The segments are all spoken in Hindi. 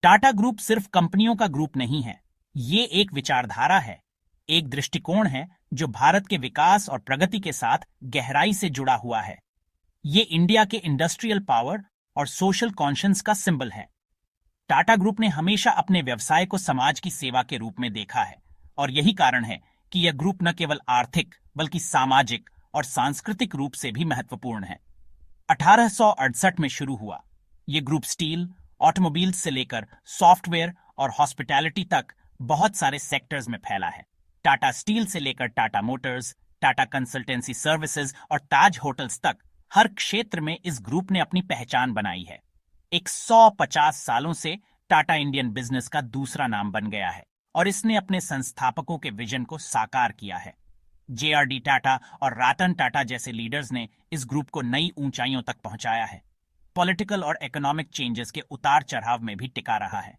टाटा ग्रुप सिर्फ कंपनियों का ग्रुप नहीं है, ये एक विचारधारा है, एक दृष्टिकोण है जो भारत के विकास और प्रगति के साथ गहराई से जुड़ा हुआ है। ये इंडिया के इंडस्ट्रियल पावर और सोशल कॉन्शियस का सिंबल है। टाटा ग्रुप ने हमेशा अपने व्यवसाय को समाज की सेवा के रूप में देखा है और यही कारण है कि यह ग्रुप न केवल आर्थिक बल्कि सामाजिक और सांस्कृतिक रूप से भी महत्वपूर्ण है। 1868 में शुरू हुआ, ये ग्रुप स्टील, ऑटोमोबाइल्स से लेकर सॉफ्टवेयर और हॉस्पिटैलिटी तक बहुत सारे सेक्टर्स में फैला है। टाटा स्टील से लेकर Tata Motors, Tata consultancy services और ताज होटल्स तक हर क्षेत्र में इस ग्रुप ने अपनी पहचान बनाई है। 150 सालों से टाटा इंडियन बिजनेस का दूसरा नाम बन गया है और इसने अपने संस्थापकों के विजन को साकार किया है। JRD टाटा और रतन टाटा जैसे लीडर्स ने इस ग्रुप को नई ऊंचाइयों तक पहुंचाया है। पॉलिटिकल और इकोनॉमिक चेंजेस के उतार चढ़ाव में भी टिका रहा है।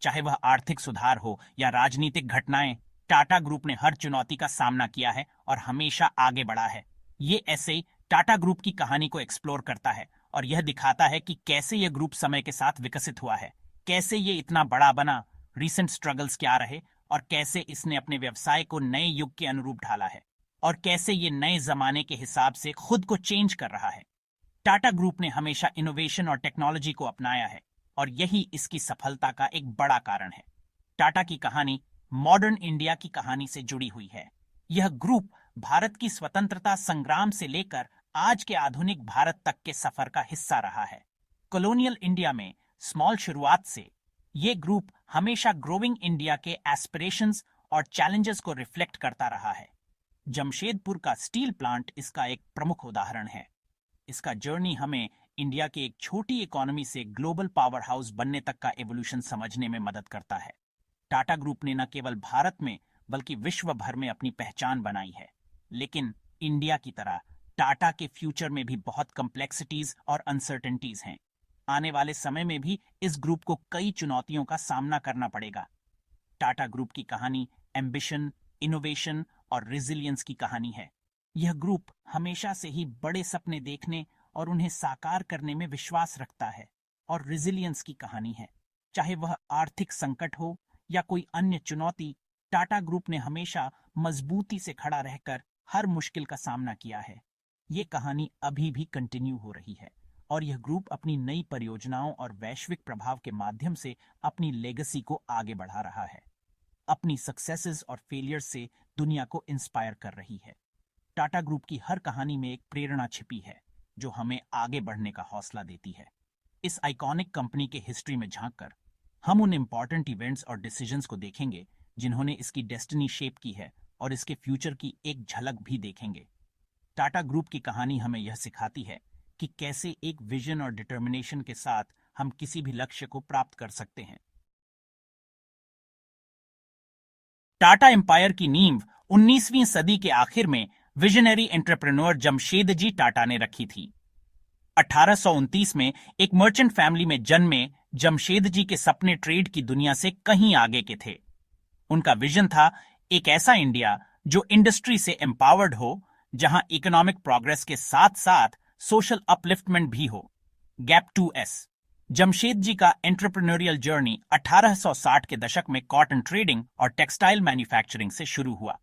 चाहे वह आर्थिक सुधार हो या राजनीतिक घटनाएं, टाटा ग्रुप ने हर चुनौती का सामना किया है और हमेशा आगे बढ़ा है। ये ऐसे टाटा ग्रुप की कहानी को एक्सप्लोर करता है और यह दिखाता है कि कैसे यह ग्रुप समय के साथ विकसित हुआ है, कैसे ये इतना बड़ा बना, रीसेंट स्ट्रगल्स क्या रहे और कैसे इसने अपने व्यवसाय को नए युग के अनुरूप ढाला है और कैसे ये नए जमाने के हिसाब से खुद को चेंज कर रहा है। टाटा ग्रुप ने हमेशा इनोवेशन और टेक्नोलॉजी को अपनाया है और यही इसकी सफलता का एक बड़ा कारण है। टाटा की कहानी मॉडर्न इंडिया की कहानी से जुड़ी हुई है। यह ग्रुप भारत की स्वतंत्रता संग्राम से लेकर आज के आधुनिक भारत तक के सफर का हिस्सा रहा है। कॉलोनियल इंडिया में स्मॉल शुरुआत से ये ग्रुप हमेशा ग्रोइंग इंडिया के एस्पिरेशंस और चैलेंजेस को रिफ्लेक्ट करता रहा है। जमशेदपुर का स्टील प्लांट इसका एक प्रमुख उदाहरण है। इसका जर्नी हमें इंडिया के एक छोटी इकोनॉमी से ग्लोबल पावर हाउस बनने तक का एवोल्यूशन समझने में मदद करता है। टाटा ग्रुप ने न केवल भारत में बल्कि विश्व भर में अपनी पहचान बनाई है, लेकिन इंडिया की तरह टाटा के फ्यूचर में भी बहुत कॉम्प्लेक्सिटीज और अनसर्टेनिटीज हैं। आने वाले समय में भी इस ग्रुप को कई चुनौतियों का सामना करना पड़ेगा। टाटा ग्रुप की कहानी एम्बिशन, इनोवेशन और रेजिलियंस की कहानी है। यह ग्रुप हमेशा से ही बड़े सपने देखने और उन्हें साकार करने में विश्वास रखता है और रेजिलियंस की कहानी है। चाहे वह आर्थिक संकट हो या कोई अन्य चुनौती, टाटा ग्रुप ने हमेशा मजबूती से खड़ा रहकर हर मुश्किल का सामना किया है। ये कहानी अभी भी कंटिन्यू हो रही है और यह ग्रुप अपनी नई परियोजनाओं और वैश्विक प्रभाव के माध्यम से अपनी लेगेसी को आगे बढ़ा रहा है। अपनी सक्सेसेस और फेलियर्स से दुनिया को इंस्पायर कर रही है। टाटा ग्रुप की हर कहानी में एक प्रेरणा छिपी है जो हमें आगे बढ़ने का हौसला देती है। इस आइकॉनिक कंपनी के हिस्ट्री में झांककर हम उन इंपॉर्टेंट इवेंट्स और डिसीजंस को देखेंगे जिन्होंने इसकी डेस्टिनी शेप की है और इसके फ्यूचर की एक झलक भी देखेंगे। टाटा ग्रुप की कहानी हमें यह सिखाती है कि कैसे एक विजन और डिटर्मिनेशन के साथ हम किसी भी लक्ष्य को प्राप्त कर सकते हैं। टाटा एम्पायर की नींव 19वीं सदी के आखिर में विजनरी एंटरप्रेन्योर जमशेदजी टाटा ने रखी थी। 1829 में एक मर्चेंट फैमिली में जन्मे जमशेदजी के सपने ट्रेड की दुनिया से कहीं आगे के थे। उनका विजन था एक ऐसा इंडिया जो इंडस्ट्री से एम्पावर्ड हो, जहां इकोनॉमिक प्रोग्रेस के साथ साथ सोशल अपलिफ्टमेंट भी हो। Gap 2S। जमशेदजी का एंटरप्रेन्योरियल जर्नी 1860 के दशक में कॉटन ट्रेडिंग और टेक्सटाइल मैन्युफैक्चरिंग से शुरू हुआ।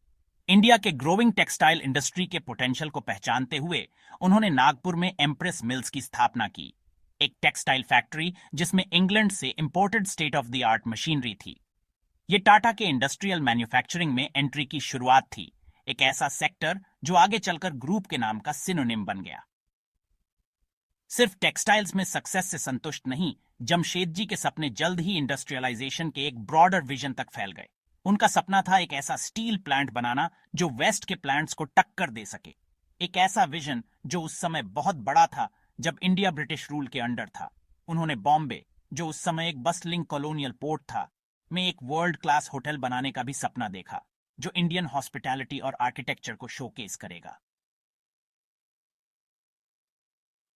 इंडिया के ग्रोइंग टेक्सटाइल इंडस्ट्री के पोटेंशियल को पहचानते हुए उन्होंने नागपुर में एम्प्रेस मिल्स की स्थापना की, एक टेक्सटाइल फैक्ट्री जिसमें इंग्लैंड से imported state of the art machinery थी। ये टाटा के इंडस्ट्रियल मैन्युफैक्चरिंग में एंट्री की शुरुआत थी, एक ऐसा सेक्टर जो आगे चलकर ग्रुप के नाम का सिनोनिम बन गया। सिर्फ टेक्सटाइल्स में सक्सेस से संतुष्ट नहीं, जमशेदजी के सपने जल्द ही इंडस्ट्रियलाइजेशन के एक ब्रॉडर विजन तक फैल गए। उनका सपना था एक ऐसा स्टील प्लांट बनाना जो वेस्ट के प्लांट्स को टक्कर दे सके। एक ऐसा विजन जो उस समय बहुत बड़ा था जब इंडिया ब्रिटिश रूल के अंडर था। उन्होंने बॉम्बे, जो उस समय एक बस्टलिंग कॉलोनियल पोर्ट था, में एक वर्ल्ड क्लास होटल बनाने का भी सपना देखा जो इंडियन हॉस्पिटैलिटी और आर्किटेक्चर को शोकेस करेगा।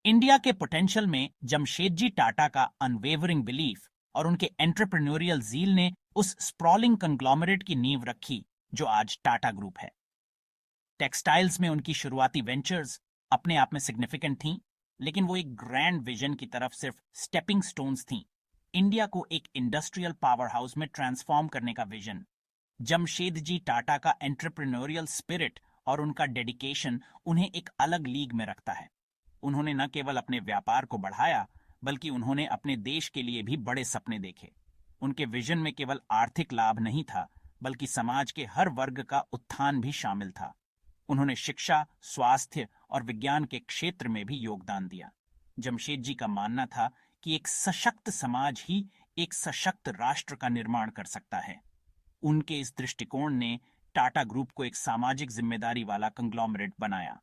इंडिया के पोटेंशियल में जमशेदजी टाटा का अनवेवरिंग बिलीफ और उनके एंटरप्रेन्योरियल ज़ील ने उस स्प्रॉलिंग कंग्लोमरेट की नींव रखी जो आज टाटा ग्रुप है। टेक्सटाइल्स में उनकी शुरुआती वेंचर्स अपने आप में सिग्निफिकेंट थीं, लेकिन वो एक ग्रैंड विजन की तरफ सिर्फ स्टेपिंग स्टोन्स थीं। इंडिया को एक इंडस्ट्रियल पावर हाउस में ट्रांसफॉर्म करने का विजन। जमशेदजी टाटा का एंटरप्रेन्योरियल स्पिरिट और उनका डेडिकेशन उन्हें एक अलग लीग में रखता है। उन्होंने न केवल अपने व्यापार को बढ़ाया, बल्कि उन्होंने अपने देश के लिए भी बड़े सपने देखे। उनके विजन में केवल आर्थिक लाभ नहीं था, बल्कि समाज के हर वर्ग का उत्थान भी शामिल था। उन्होंने शिक्षा, स्वास्थ्य और विज्ञान के क्षेत्र में भी योगदान दिया। जमशेद जी का मानना था कि एक सशक्त समाज ही एक सशक्त राष्ट्र का निर्माण कर सकता है। उनके इस दृष्टिकोण ने टाटा ग्रुप को एक सामाजिक जिम्मेदारी वाला कंग्लोमरेट बनाया।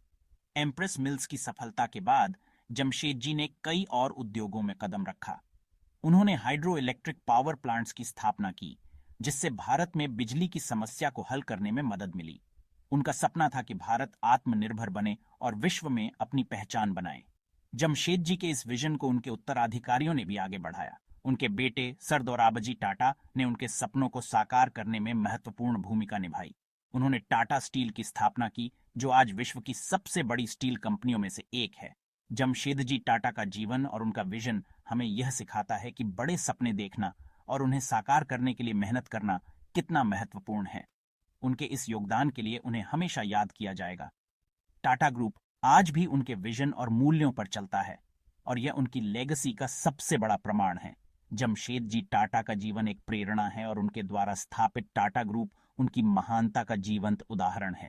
एम्प्रेस मिल्स की सफलता के बाद जमशेद जी ने कई और उद्योगों में कदम रखा। उन्होंने हाइड्रो इलेक्ट्रिक पावर प्लांट्स की स्थापना की, जिससे भारत में बिजली की समस्या को हल करने में मदद मिली। उनका सपना था कि भारत आत्मनिर्भर बने और विश्व में अपनी पहचान बनाए। जमशेद जी के इस विजन को उनके उत्तराधिकारियों ने भी आगे बढ़ाया। उनके बेटे सर दोराबजी टाटा ने उनके सपनों को साकार करने में महत्वपूर्ण भूमिका निभाई। उन्होंने टाटा स्टील की स्थापना की, जो आज विश्व की सबसे बड़ी स्टील कंपनियों में से एक है। जमशेदजी टाटा का जीवन और उनका विजन हमें यह सिखाता है कि बड़े सपने देखना और उन्हें साकार करने के लिए मेहनत करना कितना महत्वपूर्ण है। उनके इस योगदान के लिए उन्हें हमेशा याद किया जाएगा। टाटा ग्रुप आज भी उनके विजन और मूल्यों पर चलता है, और यह उनकी लेगेसी का सबसे बड़ा प्रमाण है। जमशेद जी टाटा का जीवन एक प्रेरणा है, और उनके द्वारा स्थापित टाटा ग्रुप उनकी महानता का जीवंत उदाहरण है।